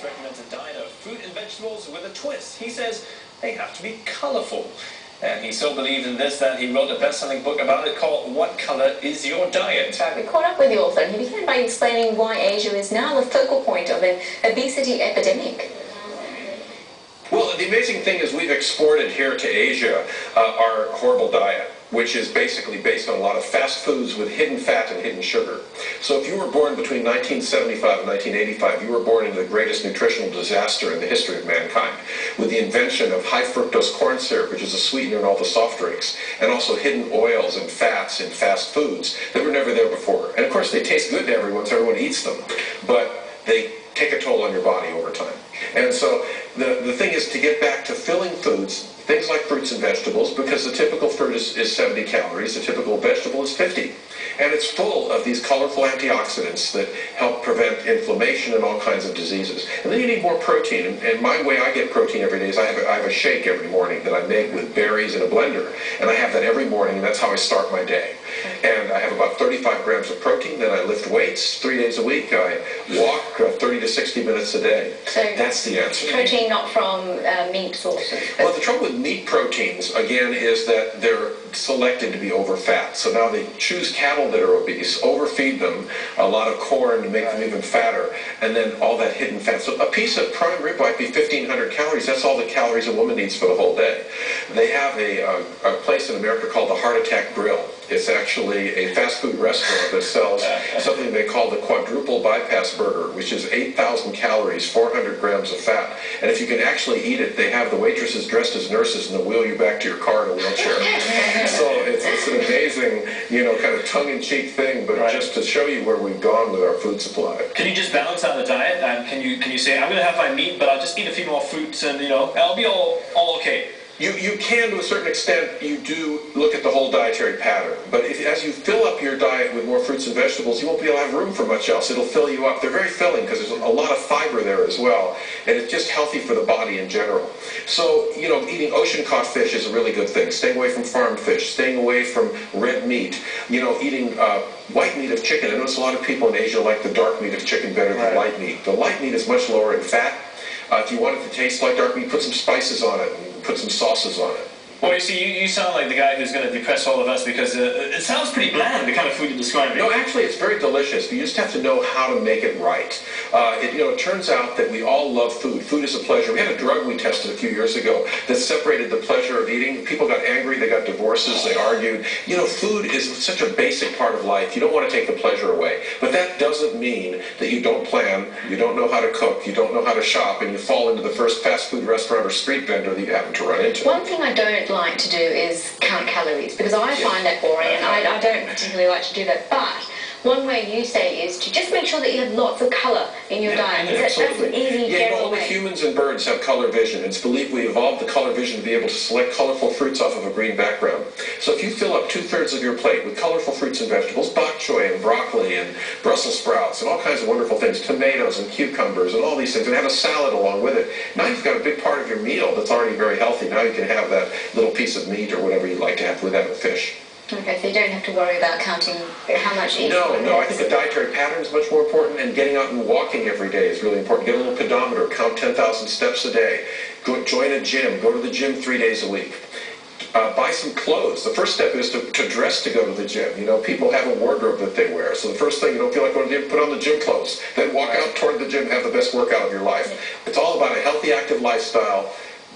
recommends a diet of fruit and vegetables with a twist. He says they have to be colorful. And he so believed in this that he wrote a best-selling book about it called What Color Is Your Diet? We caught up with the author and he began by explaining why Asia is now the focal point of an obesity epidemic. Well, the amazing thing is we've exported here to Asia our horrible diet, which is basically based on a lot of fast foods with hidden fat and hidden sugar. So if you were born between 1975 and 1985, you were born into the greatest nutritional disaster in the history of mankind, with the invention of high fructose corn syrup, which is a sweetener in all the soft drinks, and also hidden oils and fats in fast foods that were never there before. And of course they taste good to everyone, so everyone eats them, but they take a toll on your body over time. And so the thing is to get back to filling foods, things like fruits and vegetables, because the typical fruit is 70 calories, the typical vegetable is 50. And it's full of these colorful antioxidants that help prevent inflammation and all kinds of diseases. And then you need more protein. And my way I get protein every day is I have a shake every morning that I make with berries in a blender. And I have that every morning, and that's how I start my day. And I have about 35 grams of protein. Then I lift weights 3 days a week. I walk 30 to 60 minutes a day. So that's the answer. Protein not from meat sources. Well, the trouble with meat proteins, again, is that they're selected to be over fat. So now they choose cattle that are obese, overfeed them a lot of corn to make them even fatter, and then all that hidden fat. So a piece of prime rib might be 1,500 calories. That's all the calories a woman needs for the whole day. They have a place in America called the Heart Attack Grill. It's actually a fast food restaurant that sells something they call the quadruple bypass burger, which is 8,000 calories, 400 grams of fat. And if you can actually eat it, they have the waitresses dressed as nurses and they'll wheel you back to your car in a wheelchair. So it's an amazing, kind of tongue-in-cheek thing, but just to show you where we've gone with our food supply. Can you just balance out the diet? Can you say, I'm going to have my meat, but I'll just eat a few more fruits and, I'll be all okay? You can, to a certain extent. You do look at the whole dietary pattern. But as you fill up your diet with more fruits and vegetables, you won't be able to have room for much else. It'll fill you up. They're very filling because there's a lot of fiber there as well. And it's just healthy for the body in general. So, eating ocean-caught fish is a really good thing. Staying away from farmed fish. Staying away from red meat. Eating white meat of chicken. I notice a lot of people in Asia like the dark meat of chicken better than light meat. The light meat is much lower in fat. If you want it to taste like dark meat, put some spices on it and put some sauces on it. Well, you see, you sound like the guy who's going to depress all of us because it sounds pretty bland, the kind of food you're describing. No, actually, it's very delicious. You just have to know how to make it right. It turns out that we all love food. Food is a pleasure. We had a drug we tested a few years ago that separated the pleasure of eating. People got angry. They got divorces. They argued. Food is such a basic part of life. You don't want to take the pleasure away. But that doesn't mean that you don't plan, you don't know how to cook, you don't know how to shop, and you fall into the first fast food restaurant or street vendor that you happen to run into. One thing I don't like to do is count calories because I find that boring and I don't particularly like to do that. But one way you say is to just make sure that you have lots of colour in your diet. That's an easy general only way. Humans and birds have color vision. It's believed we evolved the color vision to be able to select colorful fruits off of a green background. So if you fill up 2/3 of your plate with colorful fruits and vegetables, bok choy and broccoli and Brussels sprouts and all kinds of wonderful things, tomatoes and cucumbers and all these things, and have a salad along with it, now you've got a big part of your meal that's already very healthy. Now you can have that little piece of meat or whatever you'd like to have without a fish. Okay, so you don't have to worry about counting how much each No, I think the dietary pattern is much more important, and getting out and walking every day is really important. Get a little pedometer, count 10,000 steps a day. Join a gym, go to the gym 3 days a week. Buy some clothes. The first step is to dress to go to the gym. People have a wardrobe that they wear. So the first thing, you don't feel like going to the gym, put on the gym clothes. Then walk out toward the gym, have the best workout of your life. It's all about a healthy, active lifestyle,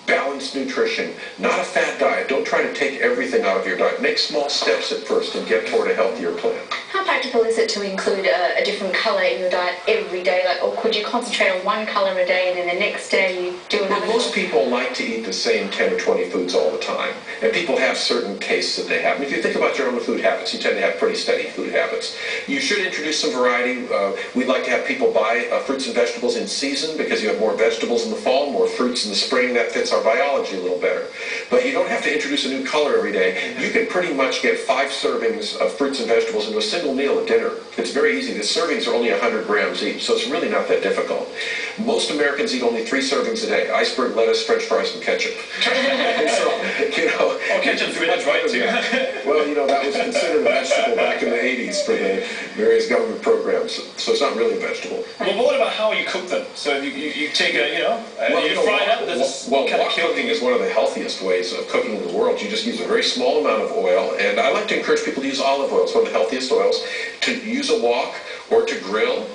balanced nutrition, not a fat diet. Don't try to take everything out of your diet. Make small steps at first and get toward a healthier plan. How practical is it to include a different colour in your diet every day? Or could you concentrate on one colour a day and then the next day you do another? Well, most people like to eat the same 10 or 20 foods all the time. And people have certain tastes that they have. And if you think about your own food habits, you tend to have pretty steady food habits. You should introduce some variety. We'd like to have people buy fruits and vegetables in season because you have more vegetables in the fall, more fruits in the spring. That fits our biology a little better. But you don't have to introduce a new color every day. You can pretty much get 5 servings of fruits and vegetables into a single meal at dinner. It's very easy. The servings are only 100 grams each, so it's really not that difficult. Most Americans eat only 3 servings a day: iceberg lettuce, French fries, and ketchup. So, ketchup Vegetarian food is right too. Well, you know, that was considered a vegetable back in the 80s for the various government programs, so it's not really a vegetable. Well, but what about how you cook them? So you take a, you fry it up. Well, wok cooking is one of the healthiest ways of cooking in the world. You just use a very small amount of oil, and I like to encourage people to use olive oil. It's one of the healthiest oils. To use a wok or to grill,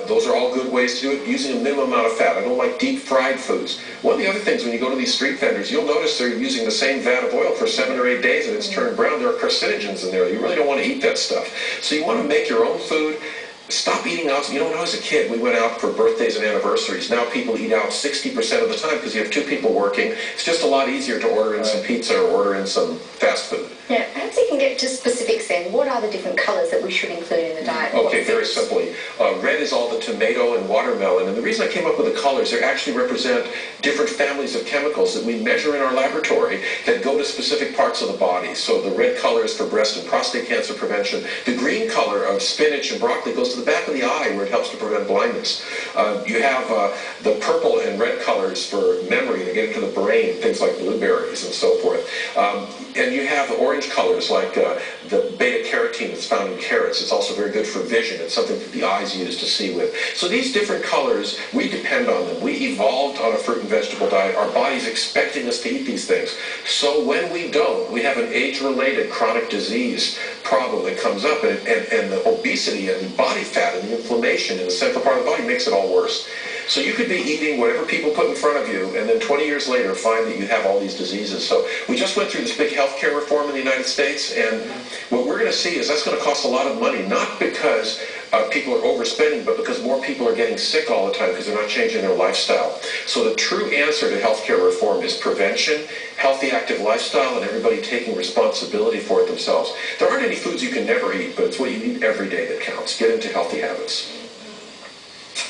those are all good ways to do it, using a minimum amount of fat. I don't like deep fried foods. One of the other things, when you go to these street vendors, you'll notice they're using the same vat of oil for 7 or 8 days and it's turned brown. There are carcinogens in there. You really don't want to eat that stuff. So you want to make your own food. Stop eating out. You know, when I was a kid, we went out for birthdays and anniversaries. Now people eat out 60% of the time because you have 2 people working. It's just a lot easier to order in some pizza or order in some fast food. Yeah, perhaps you can get to specifics then. What are the different colours that we should include in the diet? Okay, very simply. Red is all the tomato and watermelon. And the reason I came up with the colors, they actually represent different families of chemicals that we measure in our laboratory that go to specific parts of the body. So the red color is for breast and prostate cancer prevention. The green color of spinach and broccoli goes to the back of the eye where it helps to prevent blindness. You have the purple and red colors for memory. They get into the brain, things like blueberries and so forth. And you have orange colors like the beta-carotene that's found in carrots. It's also very good for vision. It's something that the eyes use to see with. So these different colors, we depend on them. We evolved on a fruit and vegetable diet. Our body's expecting us to eat these things. So when we don't, we have an age-related chronic disease problem that comes up, and the obesity and the body fat and the inflammation in the central part of the body makes it all worse. So you could be eating whatever people put in front of you, and then 20 years later find that you have all these diseases. So we just went through this big healthcare reform in the United States, and what we're going to see is that's going to cost a lot of money, not because people are overspending, but because more people are getting sick all the time because they're not changing their lifestyle. So the true answer to healthcare reform is prevention, healthy, active lifestyle, and everybody taking responsibility for it themselves. There aren't any foods you can never eat, but it's what you eat every day that counts. Get into healthy habits.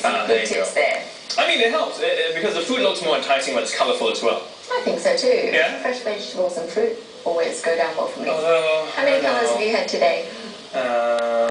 There you go. There. I mean, it helps because the food looks more enticing when it's colorful as well. I think so too. Yeah? Fresh vegetables and fruit always go down well for me. How many colours have you had today?